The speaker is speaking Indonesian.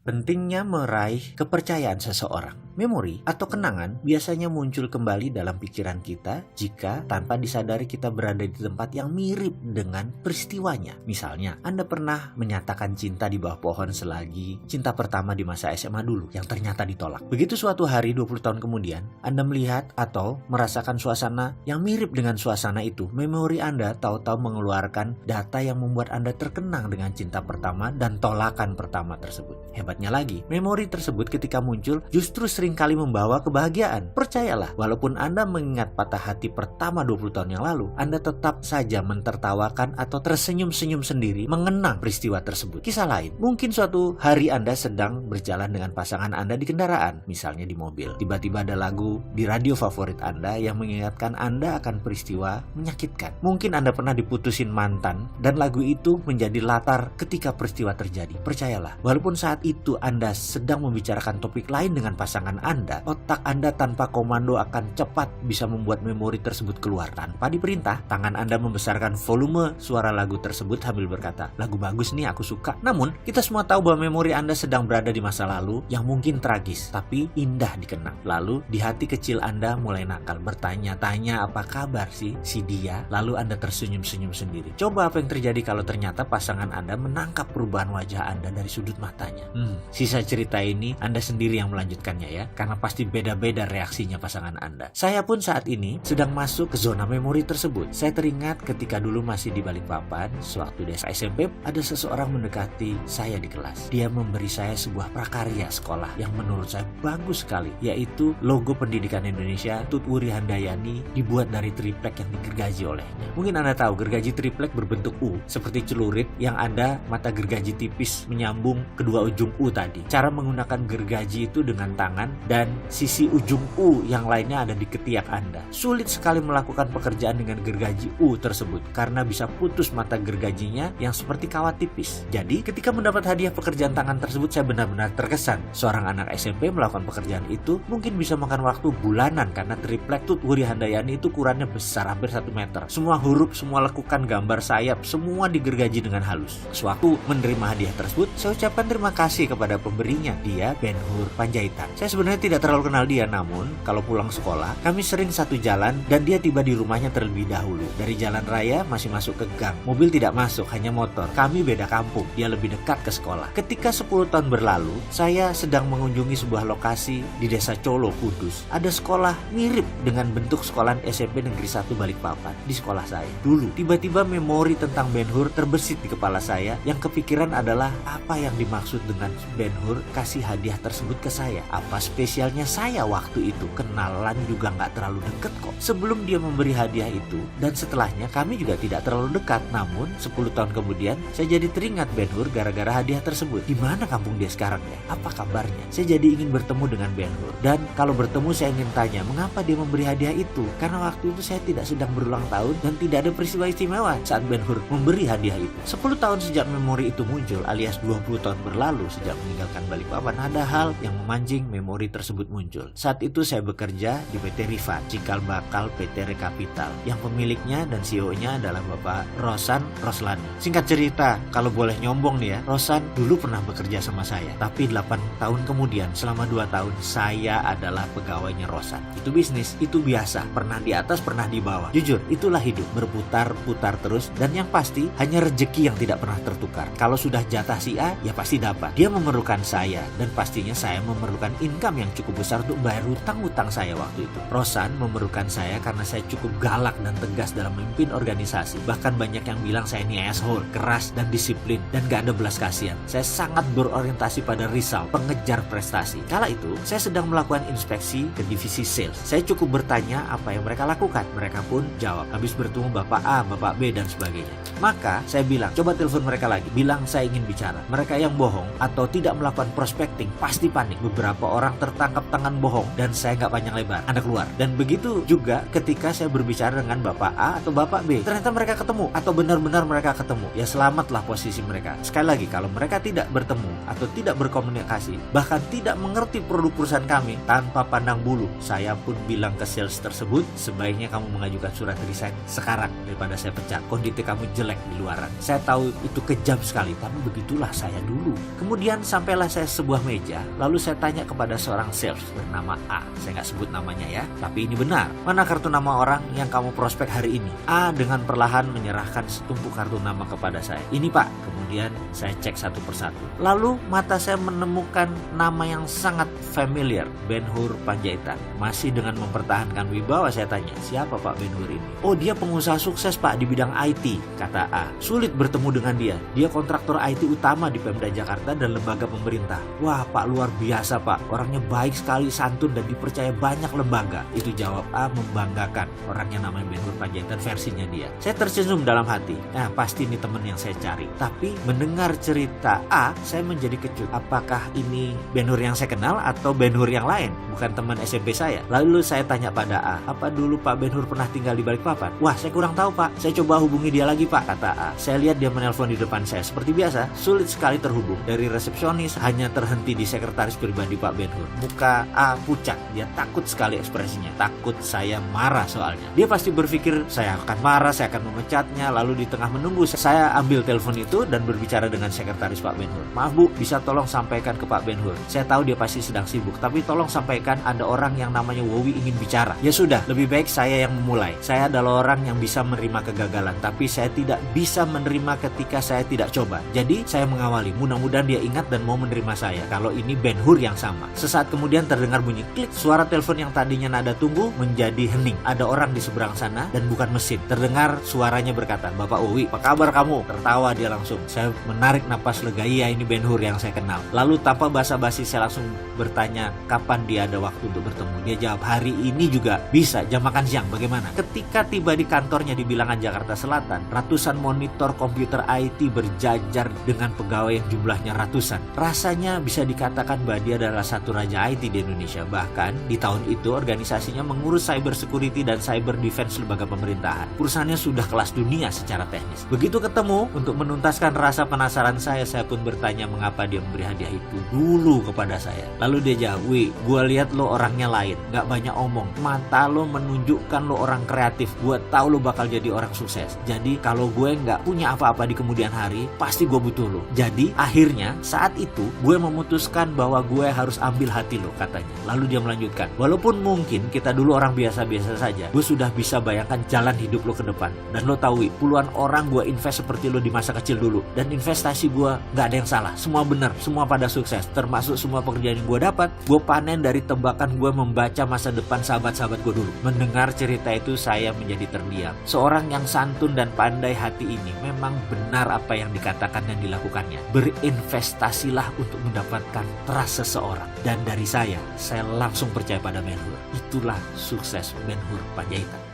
Pentingnya meraih kepercayaan seseorang. Memori atau kenangan biasanya muncul kembali dalam pikiran kita jika tanpa disadari kita berada di tempat yang mirip dengan peristiwanya. Misalnya, Anda pernah menyatakan cinta di bawah pohon selagi cinta pertama di masa SMA dulu yang ternyata ditolak. Begitu suatu hari 20 tahun kemudian, Anda melihat atau merasakan suasana yang mirip dengan suasana itu, memori Anda tahu-tahu mengeluarkan data yang membuat Anda terkenang dengan cinta pertama dan tolakan pertama tersebut. Hebatnya lagi, memori tersebut ketika muncul justru seringkali membawa kebahagiaan. Percayalah, walaupun Anda mengingat patah hati pertama 20 tahun yang lalu, Anda tetap saja mentertawakan atau tersenyum-senyum sendiri mengenang peristiwa tersebut. Kisah lain, mungkin suatu hari Anda sedang berjalan dengan pasangan Anda di kendaraan, misalnya di mobil. Tiba-tiba ada lagu di radio favorit Anda yang mengingatkan Anda akan peristiwa menyakitkan. Mungkin Anda pernah diputusin mantan dan lagu itu menjadi latar ketika peristiwa terjadi. Percayalah, walaupun saat itu Anda sedang membicarakan topik lain dengan pasangan Anda, otak Anda tanpa komando akan cepat bisa membuat memori tersebut keluar. Tanpa diperintah, tangan Anda membesarkan volume suara lagu tersebut sambil berkata, "Lagu bagus nih, aku suka." Namun, kita semua tahu bahwa memori Anda sedang berada di masa lalu yang mungkin tragis, tapi indah dikenang. Lalu, di hati kecil Anda mulai nakal, bertanya-tanya apa kabar sih si dia, lalu Anda tersenyum-senyum sendiri. Coba apa yang terjadi kalau ternyata pasangan Anda menangkap perubahan wajah Anda dari sudut matanya. Sisa cerita ini Anda sendiri yang melanjutkannya ya, karena pasti beda-beda reaksinya pasangan Anda. Saya pun saat ini sedang masuk ke zona memori tersebut. Saya teringat ketika dulu masih di Balikpapan, sewaktu di SMP, ada seseorang mendekati saya di kelas. Dia memberi saya sebuah prakarya sekolah yang menurut saya bagus sekali, yaitu logo Pendidikan Indonesia Tut Wuri Handayani dibuat dari triplek yang digergaji olehnya. Mungkin Anda tahu, gergaji triplek berbentuk U, seperti celurit yang ada mata gergaji tipis menyambung kedua ujung U tadi. Cara menggunakan gergaji itu dengan tangan dan sisi ujung U yang lainnya ada di ketiak Anda. Sulit sekali melakukan pekerjaan dengan gergaji U tersebut karena bisa putus mata gergajinya yang seperti kawat tipis. Jadi ketika mendapat hadiah pekerjaan tangan tersebut, saya benar-benar terkesan. Seorang anak SMP melakukan pekerjaan itu mungkin bisa makan waktu bulanan karena triplek Tut Wuri Handayani itu ukurannya besar, hampir 1 meter. Semua huruf, semua lekukan gambar sayap, semua digergaji dengan halus. Sewaktu menerima hadiah tersebut, saya ucapkan terima kasih kepada pemberinya. Dia Ben Hur Panjaitan. Saya sebenarnya tidak terlalu kenal dia, namun kalau pulang sekolah, kami sering satu jalan dan dia tiba di rumahnya terlebih dahulu. Dari jalan raya masih masuk ke gang. Mobil tidak masuk, hanya motor. Kami beda kampung, dia lebih dekat ke sekolah. Ketika 10 tahun berlalu, saya sedang mengunjungi sebuah lokasi di Desa Colo, Kudus. Ada sekolah mirip dengan bentuk sekolah SMP Negeri 1 Balikpapan di sekolah saya. Dulu, tiba-tiba memori tentang Ben Hur terbesit di kepala saya. Yang kepikiran adalah apa yang dimaksud dengan Ben Hur kasih hadiah tersebut ke saya. Apa spesialnya saya waktu itu? Kenalan juga nggak terlalu deket kok. Sebelum dia memberi hadiah itu dan setelahnya kami juga tidak terlalu dekat. Namun 10 tahun kemudian saya jadi teringat Ben Hur gara-gara hadiah tersebut. Di mana kampung dia sekarang ya? Apa kabarnya? Saya jadi ingin bertemu dengan Ben Hur. Dan kalau bertemu saya ingin tanya mengapa dia memberi hadiah itu. Karena waktu itu saya tidak sedang berulang tahun dan tidak ada peristiwa istimewa saat Ben Hur memberi hadiah itu. 10 tahun sejak memori itu muncul, alias 20 tahun berlalu sejak meninggalkan Balikpapan, ada hal yang memancing memori tersebut muncul. Saat itu saya bekerja di PT Rifat, cikal bakal PT Rekapital, yang pemiliknya dan CEO-nya adalah Bapak Rosan Roslani. Singkat cerita, kalau boleh nyombong nih ya, Rosan dulu pernah bekerja sama saya, tapi 8 tahun kemudian, selama 2 tahun, saya adalah pegawainya Rosan. Itu bisnis, itu biasa, pernah di atas, pernah di bawah. Jujur, itulah hidup, berputar-putar terus, dan yang pasti, hanya rezeki yang tidak pernah tertukar. Kalau sudah jatah si A, ya pasti dapat. Dia memerlukan saya, dan pastinya saya memerlukan income yang cukup besar untuk bayar hutang-hutang saya waktu itu. Rosan memerlukan saya karena saya cukup galak dan tegas dalam memimpin organisasi. Bahkan banyak yang bilang saya ini asshole, keras dan disiplin, dan gak ada belas kasihan. Saya sangat berorientasi pada result, pengejar prestasi. Kala itu, saya sedang melakukan inspeksi ke divisi sales. Saya cukup bertanya apa yang mereka lakukan. Mereka pun jawab, habis bertemu Bapak A, Bapak B, dan sebagainya. Maka saya bilang, coba telepon mereka lagi, bilang saya ingin bicara. Mereka yang bohong atau tidak melakukan prospecting pasti panik. Beberapa orang tertangkap tangan bohong dan saya nggak panjang lebar, Anda keluar. Dan begitu juga ketika saya berbicara dengan Bapak A atau Bapak B, ternyata mereka ketemu atau benar-benar mereka ketemu. Ya selamatlah posisi mereka. Sekali lagi, kalau mereka tidak bertemu atau tidak berkomunikasi, bahkan tidak mengerti produk perusahaan kami, tanpa pandang bulu, saya pun bilang ke sales tersebut, sebaiknya kamu mengajukan surat resign sekarang daripada saya pecat. Kondisi kamu jelek di luaran. Saya tahu itu kejam sekali, tapi begitulah saya dulu. Kemudian Kemudian sampailah saya sebuah meja, lalu saya tanya kepada seorang sales bernama A. Saya nggak sebut namanya ya, tapi ini benar. Mana kartu nama orang yang kamu prospek hari ini? A dengan perlahan menyerahkan setumpuk kartu nama kepada saya. Ini Pak. Kemudian saya cek satu persatu. Lalu mata saya menemukan nama yang sangat familiar, Ben Hur Panjaitan. Masih dengan mempertahankan wibawa saya tanya, siapa Pak Ben Hur ini? Oh, dia pengusaha sukses Pak di bidang IT, kata A. Sulit bertemu dengan dia. Dia kontraktor IT utama di Pemda Jakarta dan lembaga pemerintah. Wah Pak, luar biasa Pak. Orangnya baik sekali, santun dan dipercaya banyak lembaga. Itu jawab A membanggakan. Orangnya namanya Ben Hur Panjaitan versinya dia. Saya tersenyum dalam hati. Nah, pasti ini teman yang saya cari. Tapi mendengar cerita A, saya menjadi kecut. Apakah ini Ben Hur yang saya kenal atau Ben Hur yang lain? Bukan teman SMP saya. Lalu saya tanya pada A, apa dulu Pak Ben Hur pernah tinggal di Balikpapan? Wah, saya kurang tahu Pak. Saya coba hubungi dia lagi Pak, kata A. Saya lihat dia menelpon di depan saya. Seperti biasa, sulit sekali terhubung. Dari resepsionis hanya terhenti di sekretaris pribadi Pak Ben Hur. Muka A pucat. Dia takut sekali ekspresinya. Takut saya marah soalnya. Dia pasti berpikir saya akan marah, saya akan memecatnya. Lalu di tengah menunggu, saya ambil telepon itu dan berbicara dengan sekretaris Pak Ben Hur. Maaf Bu, bisa tolong sampaikan ke Pak Ben Hur. Saya tahu dia pasti sedang sibuk, tapi tolong sampaikan ada orang yang namanya Wowi ingin bicara. Ya sudah, lebih baik saya yang memulai. Saya adalah orang yang bisa menerima kegagalan, tapi saya tidak bisa menerima ketika saya tidak coba. Jadi saya mengawali, mudah-mudahan dia ingat dan mau menerima saya kalau ini Ben Hur yang sama. Sesaat kemudian terdengar bunyi klik. Suara telepon yang tadinya nada tunggu menjadi hening. Ada orang di seberang sana dan bukan mesin. Terdengar suaranya berkata, Bapak Wowi, apa kabar kamu? Tertawa dia langsung. Saya menarik napas lega, iya ini Ben Hur yang saya kenal. Lalu tanpa basa-basi saya langsung bertanya kapan dia ada waktu untuk bertemu. Dia jawab, hari ini juga bisa, jam makan siang, bagaimana? Ketika tiba di kantornya di Bilangan Jakarta Selatan, ratusan monitor komputer IT berjajar dengan pegawai yang jumlahnya ratusan. Rasanya bisa dikatakan bahwa dia adalah satu raja IT di Indonesia. Bahkan di tahun itu organisasinya mengurus cyber security dan cyber defense lembaga pemerintahan. Perusahaannya sudah kelas dunia secara teknis. Begitu ketemu, untuk menuntaskan rasa penasaran saya pun bertanya mengapa dia memberi hadiah itu dulu kepada saya. Lalu dia jawab, Wi, gue lihat lo orangnya lain, gak banyak omong. Mata lo menunjukkan lo orang kreatif. Gue tahu lo bakal jadi orang sukses. Jadi kalau gue gak punya apa-apa di kemudian hari, pasti gue butuh lo. Jadi akhirnya saat itu gue memutuskan bahwa gue harus ambil hati lo, katanya. Lalu dia melanjutkan, walaupun mungkin kita dulu orang biasa-biasa saja, gue sudah bisa bayangkan jalan hidup lo ke depan. Dan lo tahu, Wi, puluhan orang gue invest seperti lo di masa kecil dulu. Dan investasi gue gak ada yang salah. Semua benar, semua pada sukses. Termasuk semua pekerjaan yang gue dapat, gue panen dari tebakan gue membaca masa depan sahabat-sahabat gue dulu. Mendengar cerita itu saya menjadi terdiam. Seorang yang santun dan pandai hati ini memang benar apa yang dikatakan dan dilakukannya. Berinvestasilah untuk mendapatkan trust seseorang. Dan dari saya langsung percaya pada Ben Hur. Itulah sukses Ben Hur Panjaitan.